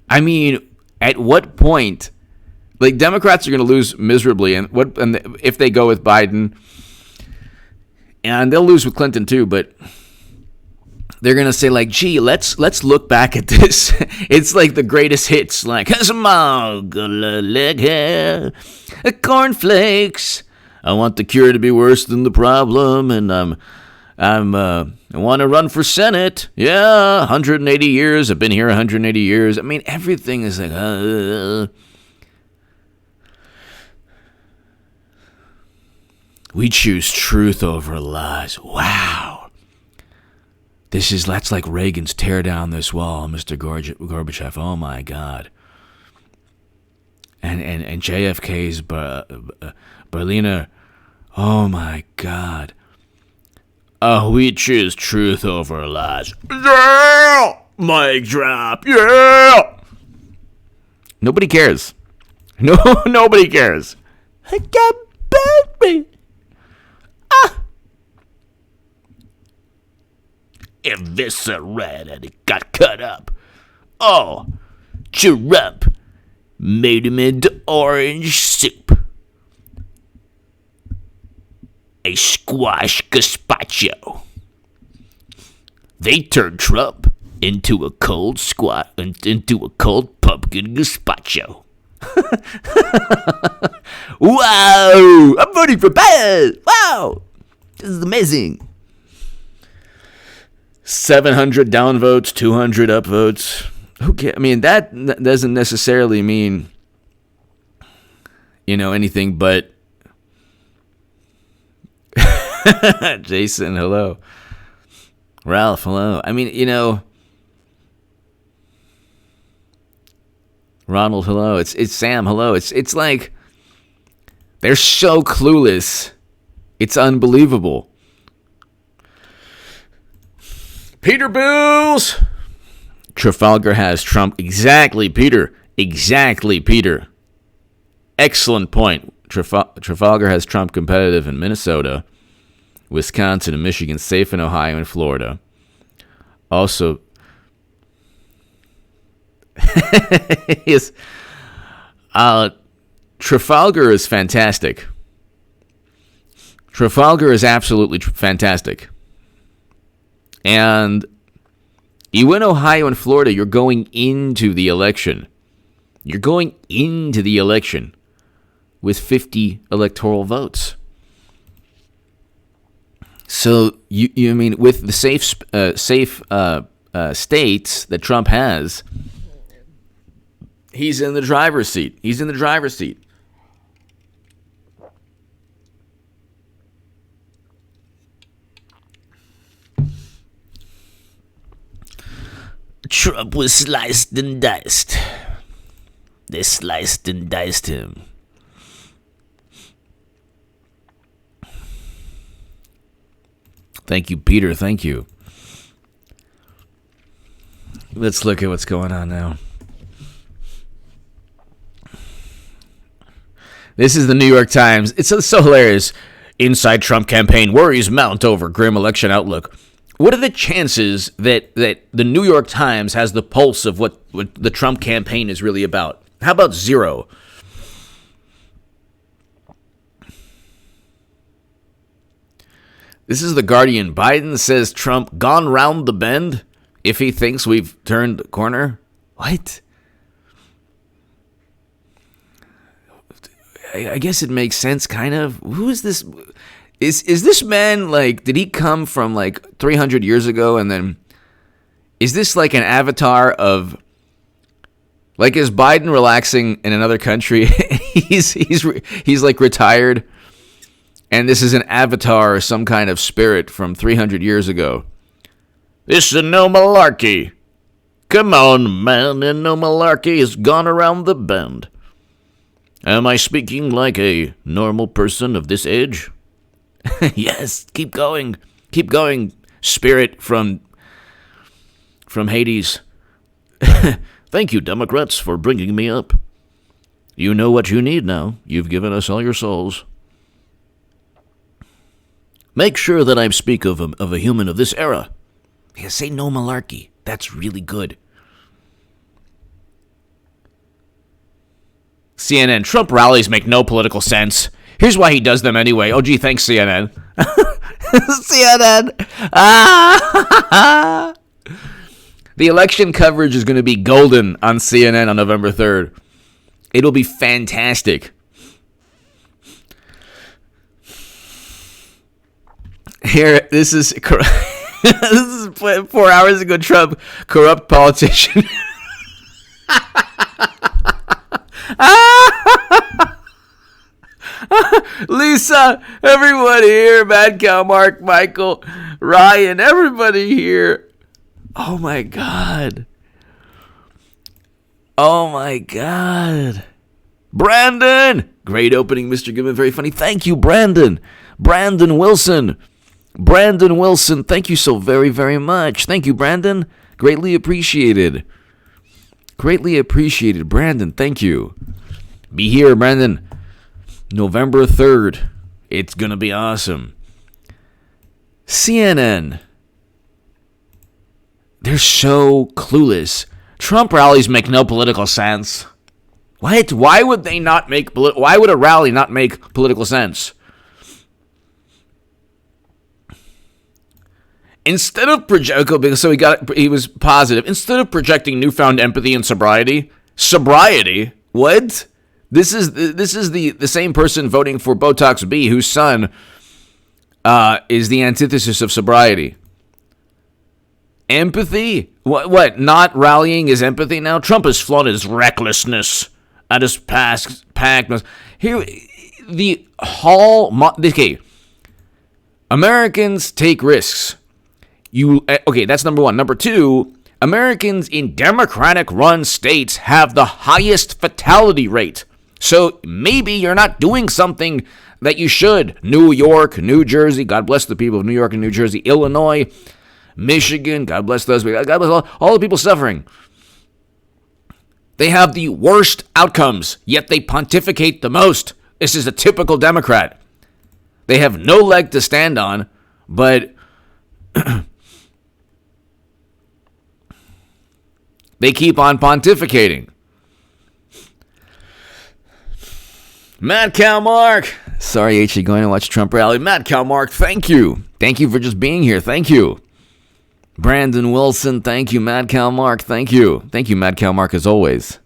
I mean, at what point, like Democrats are going to lose miserably, and if they go with Biden, and they'll lose with Clinton too, but they're going to say like, gee, let's look back at this. It's like the greatest hits, like leg hair, cornflakes. I want the cure to be worse than the problem, and I want to run for Senate. Yeah, 180 years. I've been here 180 years. I mean, everything is like, we choose truth over lies. Wow. That's like Reagan's tear down this wall, Mr. Gorbachev. Oh my God. And JFK's Berliner. Oh my God. Oh, we choose truth over lies. Yeah! Mic drop. Yeah! Nobody cares. No, nobody cares. I got baby. eviscerated and it got cut up. Oh, Trump made him into orange soup. A squash gazpacho. They turned Trump into a cold pumpkin gazpacho. Wow! I'm voting for Biden! Wow! This is amazing. 700 down votes, 200 up votes. Who cares? I mean, that doesn't necessarily mean, anything but. Jason, hello. Ralph, hello. I mean, Ronald, hello. It's Sam, hello. It's like they're so clueless. It's unbelievable. Peter Bills. Trafalgar has Trump. Exactly, Peter. Exactly, Peter. Excellent point. Trafalgar has Trump competitive in Minnesota, Wisconsin, and Michigan, safe in Ohio and Florida. Also, yes, Trafalgar is fantastic. Trafalgar is absolutely fantastic. And you win Ohio and Florida, you're going into the election. You're going into the election with 50 electoral votes. So you mean with the safe states that Trump has, he's in the driver's seat. He's in the driver's seat. Trump was sliced and diced. They sliced and diced him. Thank you, Peter. Thank you. Let's look at what's going on now. This is the New York Times. It's so hilarious. Inside Trump campaign worries mount over grim election outlook. What are the chances that the New York Times has the pulse of what the Trump campaign is really about? How about zero? This is The Guardian. Biden says Trump gone round the bend if he thinks we've turned the corner. What? I guess it makes sense, kind of. Who is this? Is this man, like, did he come from, like, 300 years ago, and then, is this, like, an avatar of, like, is Biden relaxing in another country? he's like, retired, and this is an avatar or some kind of spirit from 300 years ago. This is no malarkey. Come on, man, and no malarkey has gone around the bend. Am I speaking like a normal person of this age? Yes, keep going, spirit from Hades. Thank you, Democrats, for bringing me up. You know what you need now. You've given us all your souls. Make sure that I speak of a human of this era. Yeah, say no malarkey. That's really good. CNN, Trump rallies make no political sense. Here's why he does them anyway. Oh, gee, thanks, CNN. CNN. Ah! The election coverage is going to be golden on CNN on November 3rd. It'll be fantastic. Here, this is 4 hours ago. Trump, corrupt politician. Lisa, everybody here, Mad Cow, Mark, Michael, Ryan, everybody here. Oh my God. Oh my God. Brandon, great opening, Mr. Goodman, very funny. Thank you, Brandon. Brandon Wilson, thank you so very, very much. Thank you, Brandon. Greatly appreciated. Brandon, thank you. Be here, Brandon. November 3rd. It's going to be awesome. CNN. They're so clueless. Trump rallies make no political sense. What? Why would they not make? Why would a rally not make political sense? Instead of he was positive. Instead of projecting newfound empathy and sobriety. What? This is the same person voting for Botox B, whose son is the antithesis of sobriety. Empathy? What? Not rallying is empathy now? Trump has flaunted his recklessness at his past pact. Here, the okay. Americans take risks. Okay, that's number one. Number two, Americans in Democratic-run states have the highest fatality rate. So maybe you're not doing something that you should. New York, New Jersey, God bless the people of New York and New Jersey, Illinois, Michigan, God bless those people. God bless all the people suffering. They have the worst outcomes, yet they pontificate the most. This is a typical Democrat. They have no leg to stand on, but they keep on pontificating. Matt Calmark. Sorry, H, you going to watch Trump rally. Matt Calmark, thank you. Thank you for just being here. Thank you. Brandon Wilson, thank you. Matt Calmark, thank you. Thank you, Matt Calmark, as always.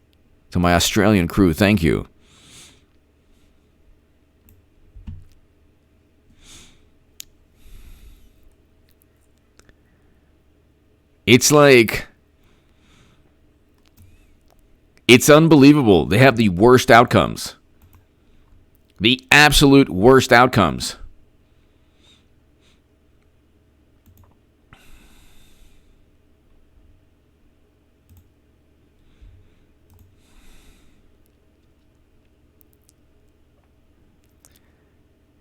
To my Australian crew, thank you. It's like, it's unbelievable. They have the worst outcomes. The absolute worst outcomes.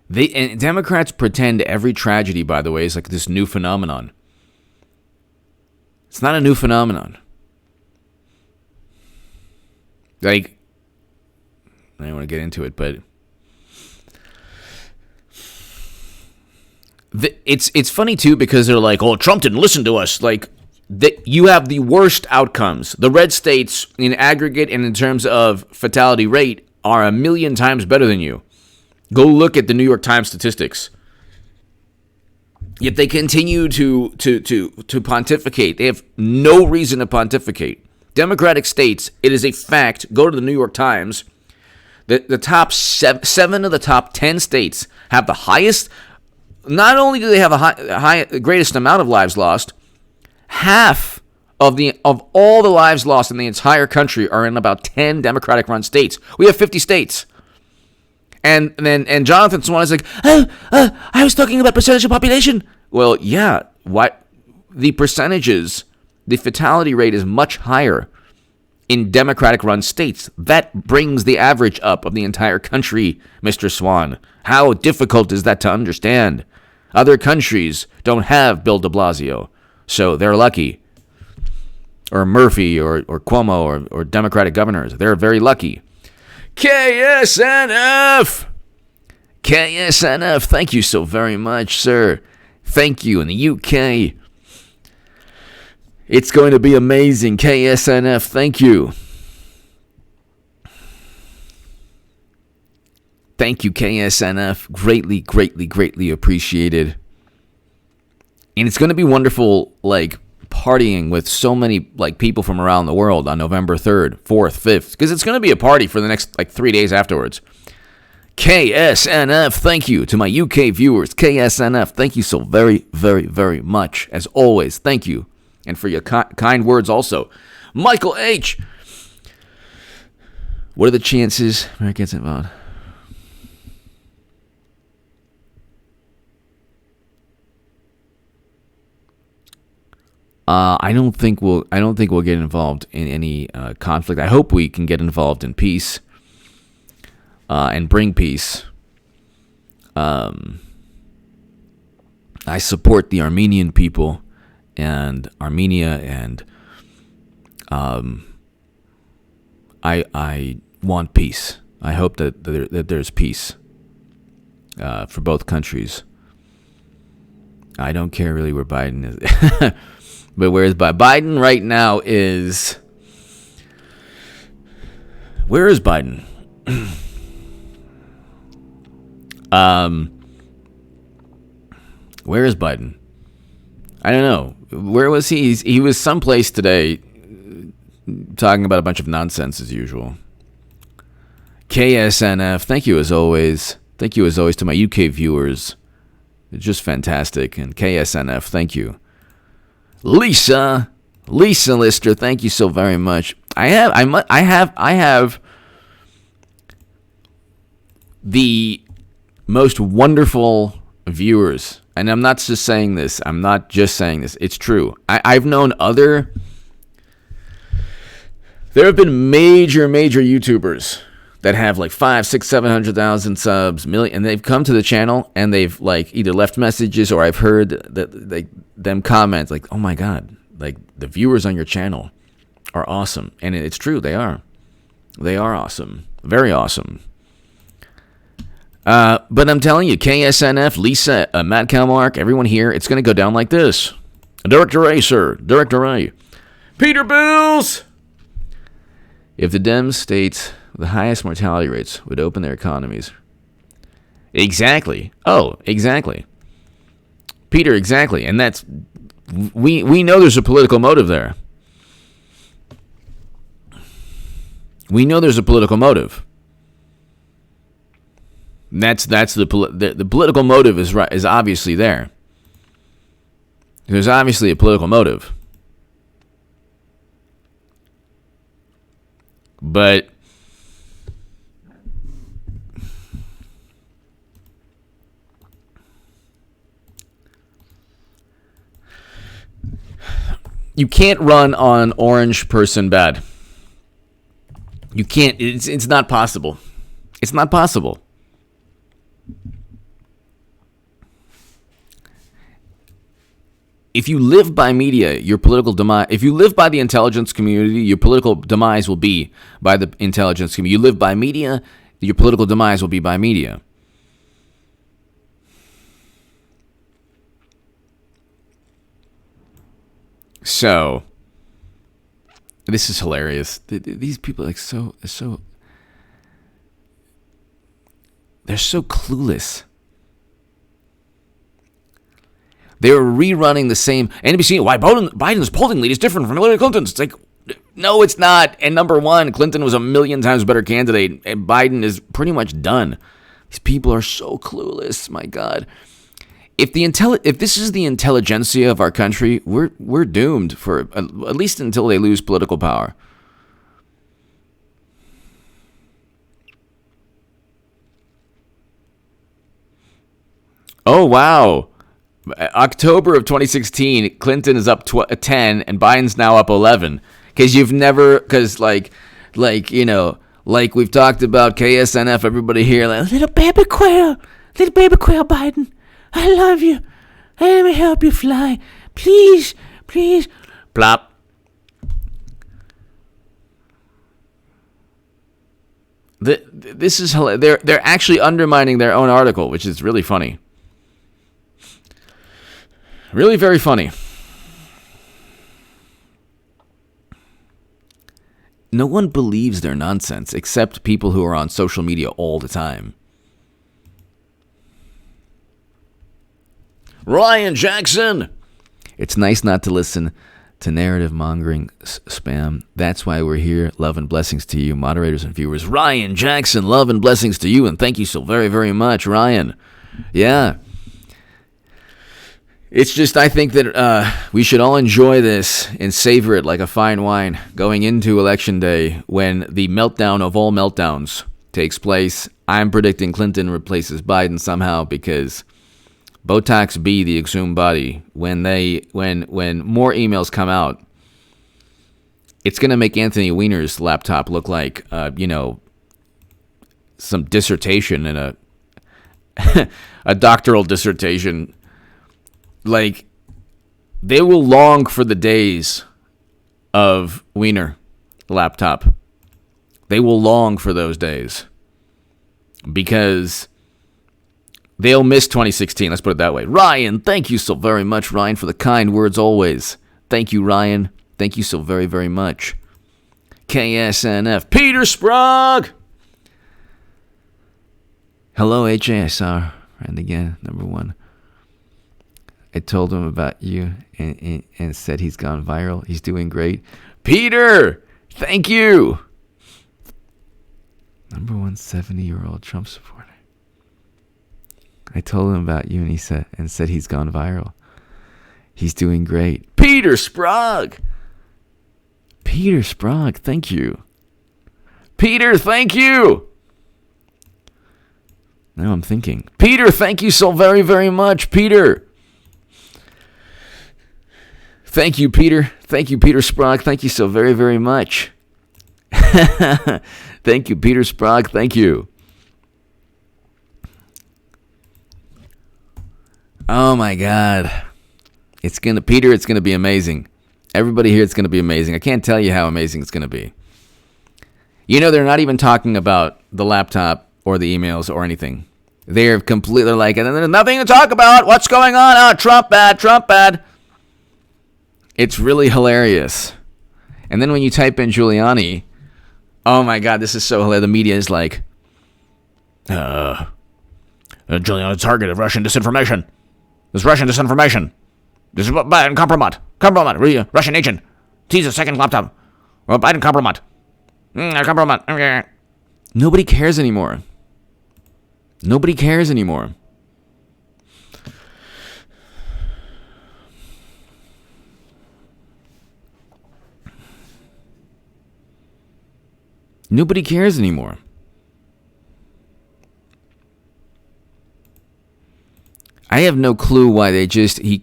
And Democrats pretend every tragedy, by the way, is like this new phenomenon. It's not a new phenomenon. Like, I don't want to get into it, but it's funny too, because they're like, "Oh, Trump didn't listen to us." Like, you have the worst outcomes. The red states, in aggregate and in terms of fatality rate, are 1,000,000 times better than you. Go look at the New York Times statistics. Yet they continue to pontificate. They have no reason to pontificate. Democratic states, it is a fact. Go to the New York Times. The top seven of the top 10 states have the highest. Not only do they have the greatest amount of lives lost, half of all the lives lost in the entire country are in about 10 Democratic-run states. We have 50 states. And Jonathan Swan is like, I was talking about percentage of population. Well, yeah, the percentages, the fatality rate is much higher in Democratic-run states. That brings the average up of the entire country, Mr. Swan. How difficult is that to understand? Other countries don't have Bill de Blasio, so they're lucky. Or Murphy or Cuomo or Democratic governors. They're very lucky. KSNF, thank you so very much, sir. Thank you. In the UK, it's going to be amazing. KSNF, thank you. Thank you, KSNF. Greatly, greatly, greatly appreciated. And it's going to be wonderful, like, partying with so many like people from around the world on November 3rd, 4th, 5th, because it's going to be a party for the next like 3 days afterwards. KSNF, thank you to my UK viewers. KSNF, thank you so very, very, very much. As always, thank you. And for your kind words also. Michael H. What are the chances America gets involved? I don't think we'll get involved in any conflict. I hope we can get involved in peace and bring peace. I support the Armenian people and Armenia, and I want peace. I hope that there's peace for both countries. I don't care really where Biden is. But where's Biden right now is... Where is Biden? Where is Biden? I don't know. Where was he? He was someplace today talking about a bunch of nonsense as usual. KSNF, thank you as always. Thank you as always to my UK viewers. It's just fantastic. And KSNF, thank you. Lisa Lister, thank you so very much. I have the most wonderful viewers. And I'm not just saying this. It's true. I've known other... There have been major YouTubers that have like 500, 600, 700,000 subs, million, and they've come to the channel and they've like either left messages or I've heard that them comment like, "Oh my God, like the viewers on your channel are awesome," and it's true. They are awesome, very awesome. But I'm telling you, KSNF, Lisa, Matt Kalmark, everyone here, it's going to go down like this. Director A, sir. Director A. Peter Bills! If the Dems states the highest mortality rates would open their economies. Exactly. Oh, exactly. Peter, exactly. And that's... We know there's a political motive there. We know there's a political motive. That's the political motive is obviously there. There's obviously a political motive. But you can't run on orange person bad. You can't. It's not possible. It's not possible. If you live by media, your political demise... If you live by the intelligence community, your political demise will be by the intelligence community. You live by media, your political demise will be by media. So, this is hilarious. These people are like so... They're so clueless. They were rerunning the same NBC. Why Biden's polling lead is different from Hillary Clinton's. It's like, no, it's not. And number one, Clinton was a million times better candidate, and Biden is pretty much done. These people are so clueless. My God, if this is the intelligentsia of our country, we're doomed for at least until they lose political power. Oh wow. October of 2016, Clinton is up 10 and Biden's now up 11. Because we've talked about KSNF, everybody here, like, little baby quail, Biden, I love you. Let me help you fly. Please, plop. This is hilarious. They're actually undermining their own article, which is really funny. Really very funny. No one believes their nonsense except people who are on social media all the time. Ryan Jackson! It's nice not to listen to narrative mongering spam. That's why we're here. Love and blessings to you, moderators and viewers. Ryan Jackson, love and blessings to you, and thank you so very, very much, Ryan. Yeah. It's just, I think that we should all enjoy this and savor it like a fine wine going into Election Day when the meltdown of all meltdowns takes place. I'm predicting Clinton replaces Biden somehow because Botox B, the exhumed body, when more emails come out, it's going to make Anthony Wiener's laptop look like, some dissertation in a doctoral dissertation. Like, they will long for the days of Wiener laptop. They will long for those days because they'll miss 2016. Let's put it that way. Ryan, thank you so very much, Ryan, for the kind words always. Thank you, Ryan. Thank you so very, very much. KSNF. Peter Sprague. Hello, AJ. I saw friend again, number one. I told him about you and said he's gone viral. He's doing great. Peter, thank you. Number one 70-year-old Trump supporter. I told him about you and said he's gone viral. He's doing great. Peter Sprague. Peter Sprague, thank you. Peter, thank you. Now I'm thinking. Peter, thank you so very, very much. Peter. Thank you, Peter. Thank you, Peter Sprague. Thank you so very, very much. Thank you, Peter Sprague. Thank you. Oh, my God. Peter, it's going to be amazing. Everybody here, it's going to be amazing. I can't tell you how amazing it's going to be. You know, they're not even talking about the laptop or the emails or anything. They're completely like, and there's nothing to talk about. What's going on? Oh, Trump bad, Trump bad. It's really hilarious. And then when you type in Giuliani, oh my God, this is so hilarious. The media is like, Giuliani targeted Russian disinformation. There's Russian disinformation. This is Biden compromise. Russian agent. Tease a second laptop. Well, Biden compromise. Compromise. Nobody cares anymore. Nobody cares anymore. Nobody cares anymore. I have no clue why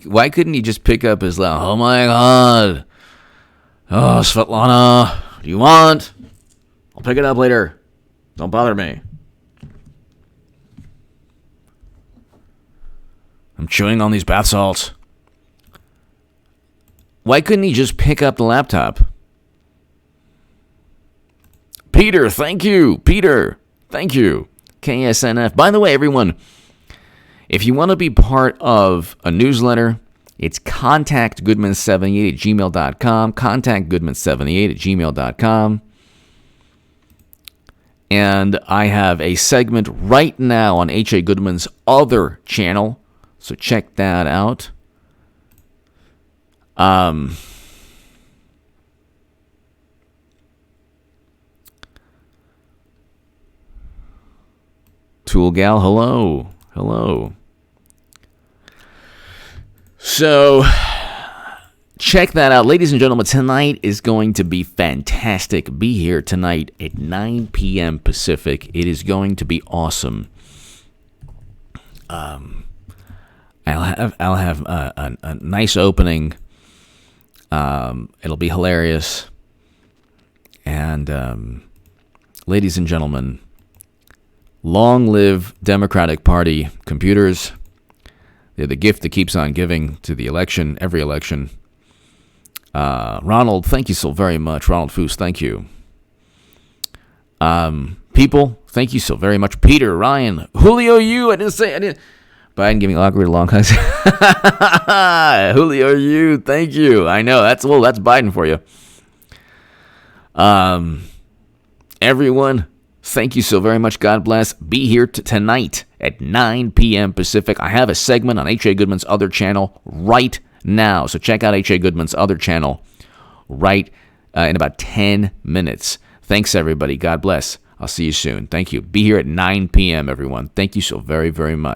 why couldn't he just pick up his loud, oh my God. Oh, Svetlana, what do you want? I'll pick it up later. Don't bother me. I'm chewing on these bath salts. Why couldn't he just pick up the laptop? Peter, thank you. Peter, thank you. KSNF. By the way, everyone, if you want to be part of a newsletter, it's contactgoodman78@gmail.com. Contactgoodman78@gmail.com. And I have a segment right now on H.A. Goodman's other channel, so check that out. Tool Gal, hello. Hello. So, check that out. Ladies and gentlemen, tonight is going to be fantastic. Be here tonight at 9 p.m. Pacific. It is going to be awesome. I'll have a nice opening. It'll be hilarious. And, ladies and gentlemen, long live Democratic Party computers. They're the gift that keeps on giving to the election, every election. Ronald, thank you so very much. Ronald Foos, thank you. People, thank you so very much. Peter, Ryan, Julio, I didn't. Biden giving awkward long hugs. Julio, thank you. I know, that's Biden for you. Everyone, thank you so very much. God bless. Be here tonight at 9 p.m. Pacific. I have a segment on H.A. Goodman's other channel right now. So check out H.A. Goodman's other channel right in about 10 minutes. Thanks, everybody. God bless. I'll see you soon. Thank you. Be here at 9 p.m., everyone. Thank you so very, very much.